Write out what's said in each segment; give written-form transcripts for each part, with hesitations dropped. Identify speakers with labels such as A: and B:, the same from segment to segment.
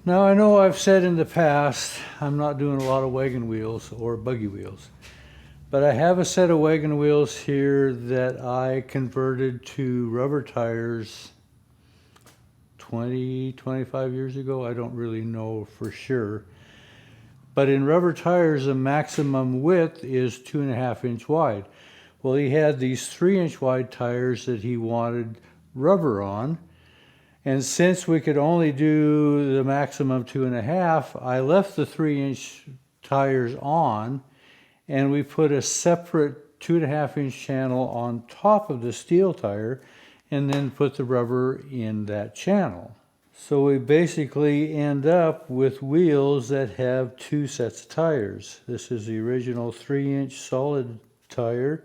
A: Now I know I've said in the past I'm not doing a lot of wagon wheels or buggy wheels, but I have a set of wagon wheels here that I converted to rubber tires 25 years ago. I don't really know for sure. But in rubber tires, the maximum width is 2.5 inch wide. Well, he had these 3-inch wide tires that he wanted rubber on. And since we could only do the maximum 2.5, I left the 3-inch tires on, and we put a separate 2.5-inch channel on top of the steel tire, and then put the rubber in that channel. So we basically end up with wheels that have 2 sets of tires. This is the original 3-inch solid tire,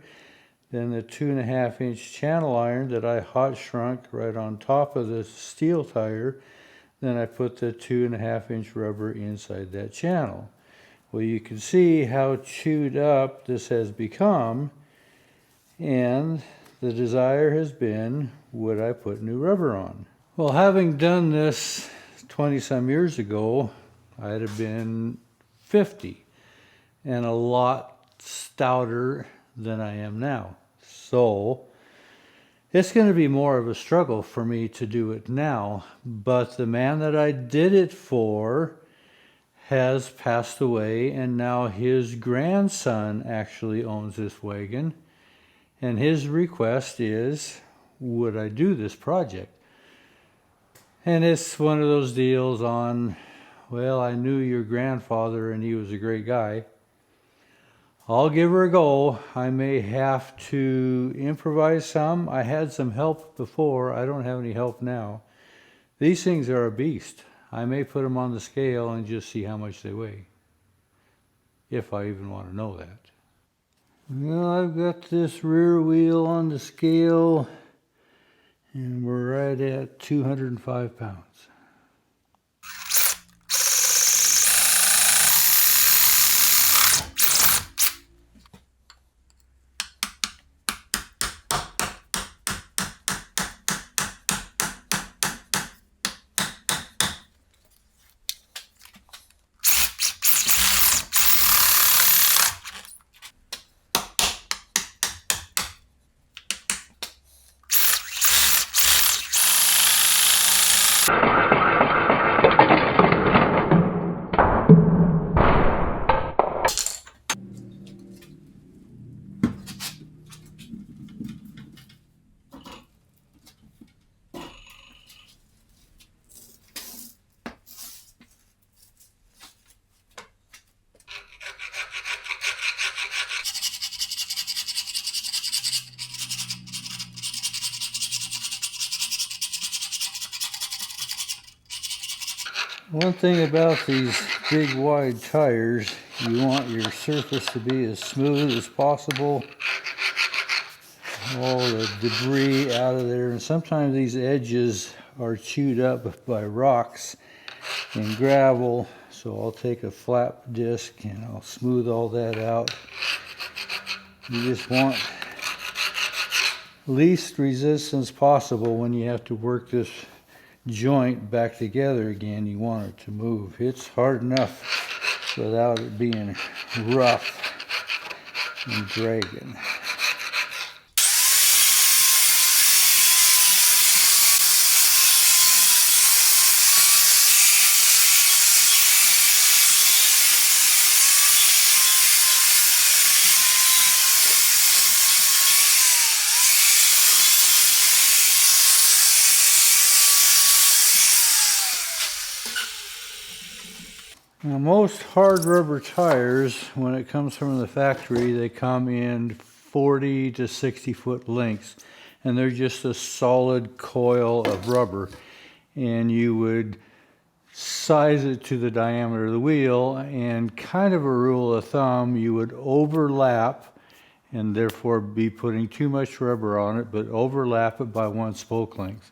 A: then the 2.5-inch channel iron that I hot shrunk right on top of the steel tire. Then I put the 2.5-inch rubber inside that channel. Well, you can see how chewed up this has become, and the desire has been, would I put new rubber on? Well, having done this 20-some years ago, I'd have been 50 and a lot stouter than I am now. So it's going to be more of a struggle for me to do it now, but the man that I did it for has passed away, and now his grandson actually owns this wagon, and his request is, would I do this project? And it's one of those deals on, well, I knew your grandfather and he was a great guy. I'll give her a go. I may have to improvise some. I had some help before. I don't have any help now. These things are a beast. I may put them on the scale and just see how much they weigh, if I even want to know that. Well, I've got this rear wheel on the scale, and we're right at 205 pounds. One thing about these big wide tires, you want your surface to be as smooth as possible. All the debris out of there, and sometimes these edges are chewed up by rocks and gravel, so I'll take a flat disc and I'll smooth all that out. You just want least resistance possible when you have to work this joint back together again. You want it to move. It's hard enough without it being rough and dragging. Now, most hard rubber tires, when it comes from the factory, they come in 40 to 60 foot lengths, and they're just a solid coil of rubber, and you would size it to the diameter of the wheel, and kind of a rule of thumb, you would overlap and therefore be putting too much rubber on it, but overlap it by 1 spoke length.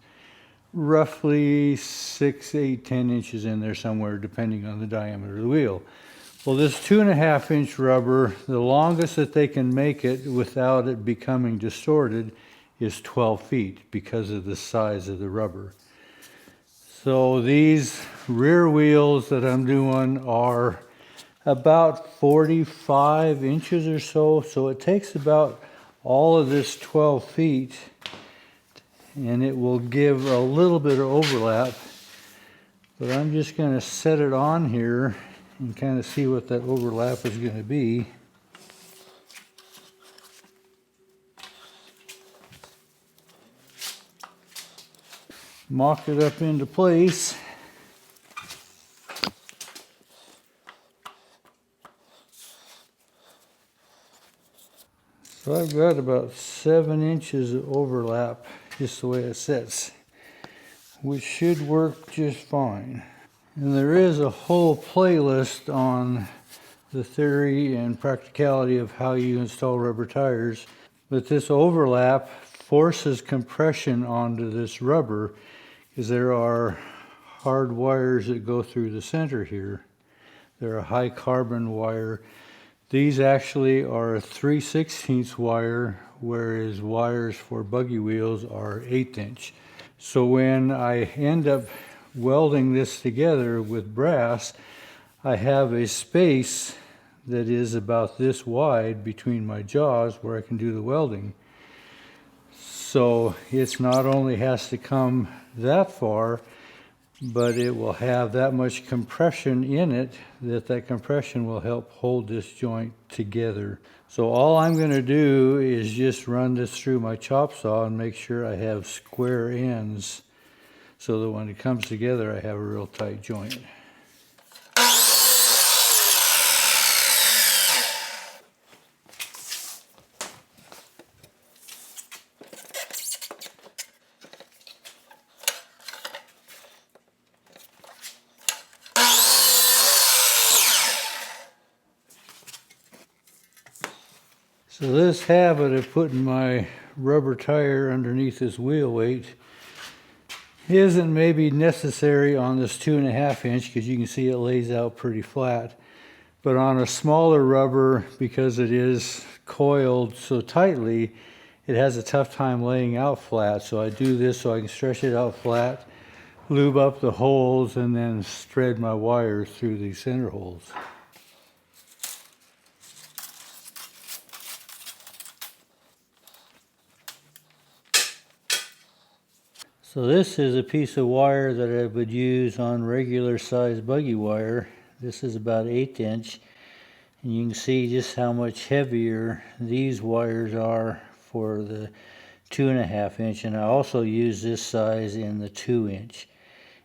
A: Roughly 6, 8, 10 inches in there somewhere, depending on the diameter of the wheel. Well, this 2.5-inch rubber, the longest that they can make it without it becoming distorted is 12 feet because of the size of the rubber. So these rear wheels that I'm doing are about 45 inches or so. So it takes about all of this 12 feet, and it will give a little bit of overlap. But I'm just going to set it on here and kind of see what that overlap is going to be. Mock it up into place. So I've got about 7 inches of overlap just the way it sits, which should work just fine. And there is a whole playlist on the theory and practicality of how you install rubber tires. But this overlap forces compression onto this rubber because there are hard wires that go through the center here. They're a high carbon wire. These actually are a 3/16 wire, whereas wires for buggy wheels are 1/8 inch. So when I end up welding this together with brass, I have a space that is about this wide between my jaws where I can do the welding. So it's not only has to come that far, but it will have that much compression in it that compression will help hold this joint together. So all I'm going to do is just run this through my chop saw and make sure I have square ends so that when it comes together I have a real tight joint. So this habit of putting my rubber tire underneath this wheel weight isn't maybe necessary on this 2.5 inch because you can see it lays out pretty flat. But on a smaller rubber, because it is coiled so tightly, it has a tough time laying out flat. So I do this so I can stretch it out flat, lube up the holes, and then thread my wires through these center holes. So this is a piece of wire that I would use on regular size buggy wire. This is about 1/8 inch, and you can see just how much heavier these wires are for the 2.5 inch, and I also use this size in the 2 inch.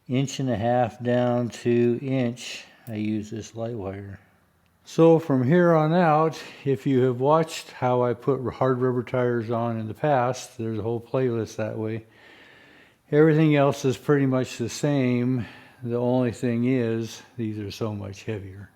A: 1.5 inch down to inch, I use this light wire. So from here on out, if you have watched how I put hard rubber tires on in the past, there's a whole playlist that way. Everything else is pretty much the same. The only thing is, these are so much heavier.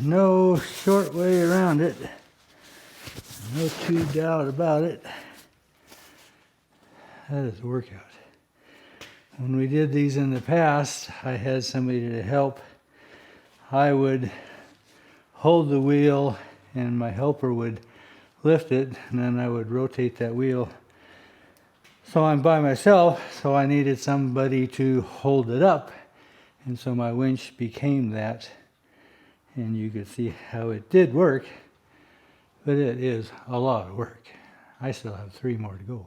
A: no short way around it. No two doubt about it. That is a workout. When we did these in the past, I had somebody to help. I would hold the wheel and my helper would lift it, and then I would rotate that wheel. So I'm by myself, so I needed somebody to hold it up, and so my winch became that. And you could see how it did work, but it is a lot of work. I still have 3 more to go.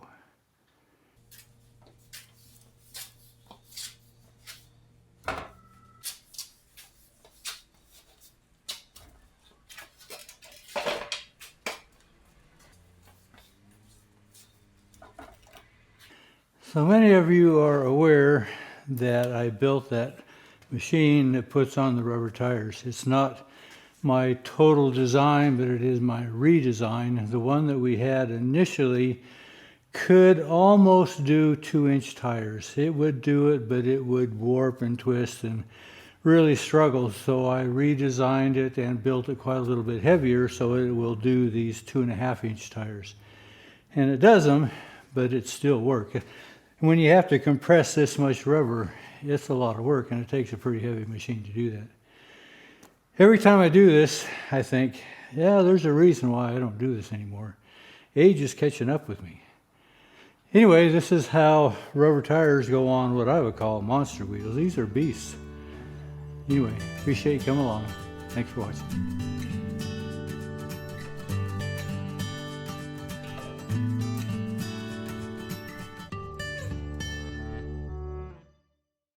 A: So many of you are aware that I built that machine that puts on the rubber tires. It's not my total design, but it is my redesign. The one that we had initially could almost do 2-inch tires. It would do it, but it would warp and twist and really struggle. So I redesigned it and built it quite a little bit heavier so it will do these 2.5-inch tires. And it does them, but it still works. When you have to compress this much rubber, it's a lot of work, and it takes a pretty heavy machine to do that. Every time I do this, I think, yeah, there's a reason why I don't do this anymore. Age is catching up with me. Anyway, this is how rubber tires go on what I would call monster wheels. These are beasts. Anyway, appreciate you coming along. Thanks for watching.